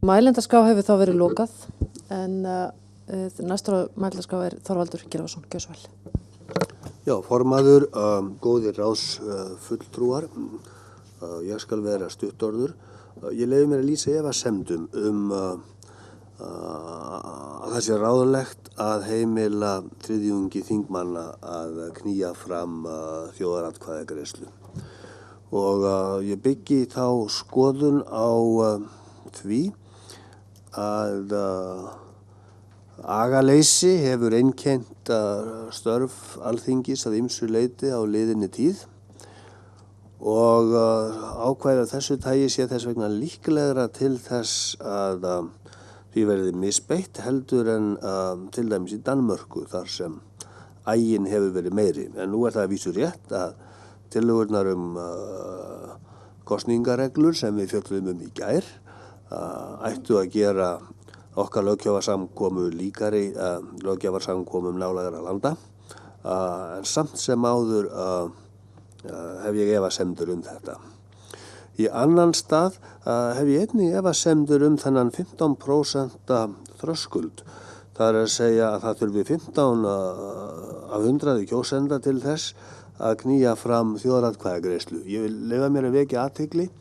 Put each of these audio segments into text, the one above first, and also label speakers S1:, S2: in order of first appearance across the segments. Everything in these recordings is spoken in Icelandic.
S1: Mælendaskrá hefur þá verið lokað en næstur á mælendaskrá Þorvaldur Gylfason. Gjörðu svo vel.
S2: Já, formaður, góðir ráðsfulltrúar, ég skal vera stuttorður. Ég leyfi mér að lýsa efasemdum að það sé ráðlegt að heimila þriðjungi þingmanna að knýja fram þjóðaratkvæðagreiðslu. Og ég byggi þá skoðun á því að agaleysi hefur einkennt störf Alþingis að ýmsu leyti á liðinni tíð og ákvæði af þessu tagi sé þess vegna líklegra til þess að því verði misbeitt heldur en til dæmis í Danmörku þar sem aginn hefur verið meiri. En nú það að vísu rétt að tillögurnar kosningareglur sem við fjölluðum í gær ættu að gera okkar löggjafarsamkomu líkari löggjafarsamkomum nálægra landa en samt sem áður hef ég efasemdir þetta. Í annan stað hef ég einnig efasemdir þennan 15% þröskuld. Það að segja að það þurfi 15 af 100 kjósenda til þess að knýja fram þjóðaratkvæðagreiðslu. Ég vil leyfa mér að vekja athygli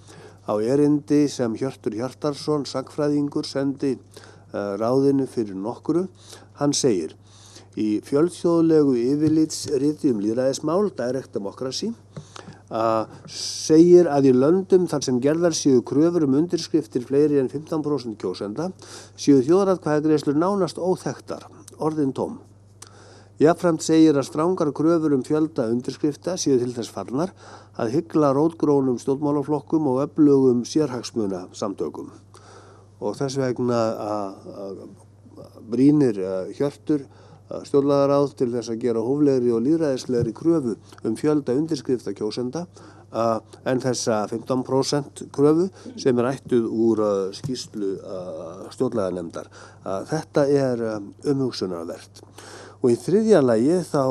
S2: á erindi sem Hjörtur Hjartarson, sagnfræðingur, sendi ráðinu fyrir nokkru. Hann segir: í fjölþjóðlegu yfirlitsriti lýðræðismál, Direct Democracy, segir að í löndum þar sem gerðar séu kröfur undirskriftir fleiri en 15% kjósenda séu þjóðaratkvæðagreiðslur nánast óþekktar, orðin tóm. Jafnframt segir að strangar kröfur fjölda undirskrifta séu til þess fallnar að hygla rótgrónum stjórnmálaflokkum og öflugum sérhagsmuna samtökum. Og þess vegna brýnir Hjörtur stjórnlagaráð til þess að gera hóflegri og lýðræðislegri kröfu fjölda undirskrifta kjósenda en þessa 15% kröfu sem ættuð úr skýrslu stjórnlaganefndar. Þetta umhugsunarvert. Og í þriðja lagi þá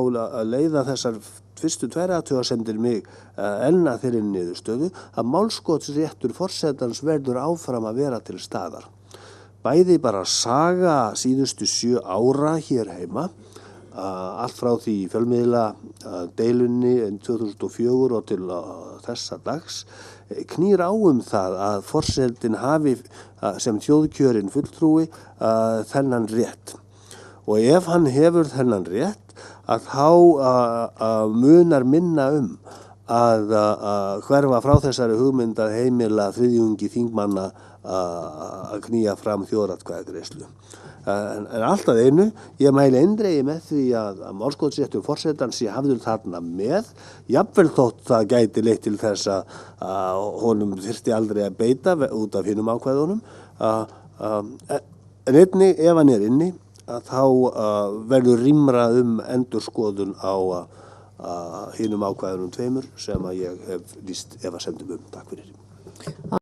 S2: leiða þessar fyrstu tvær athugasemdir mig enn að þeirri niðurstöðu að málskotsréttur forsetans verður áfram að vera til staðar. Bæði bara saga síðustu 7 ára hér heima, allt frá því fjölmiðla deilunni 2004 og til þessa dags, knýr á það að forsetinn hafi sem þjóðkjörinn fulltrúi þennan rétt. Og ef hann hefur þennan rétt að þá munar minna að hverfa frá þessari hugmynd að heimila þriðjungi þingmanna að knýja fram þjóðaratkvæðagreiðslu. En allt að einu, ég mæli eindregið með því að málskotsréttur forsetans sé hafður þarna með, jafnvel þótt það gæti leitt til þess að honum þyrfti aldrei að beita út af hinum ákvæðunum. En einnig, ef hann inni, að þá verður rýmra endurskoðun á hinum ákvæðunum tveimur sem að ég hef lýst efasemdum. Takk fyrir.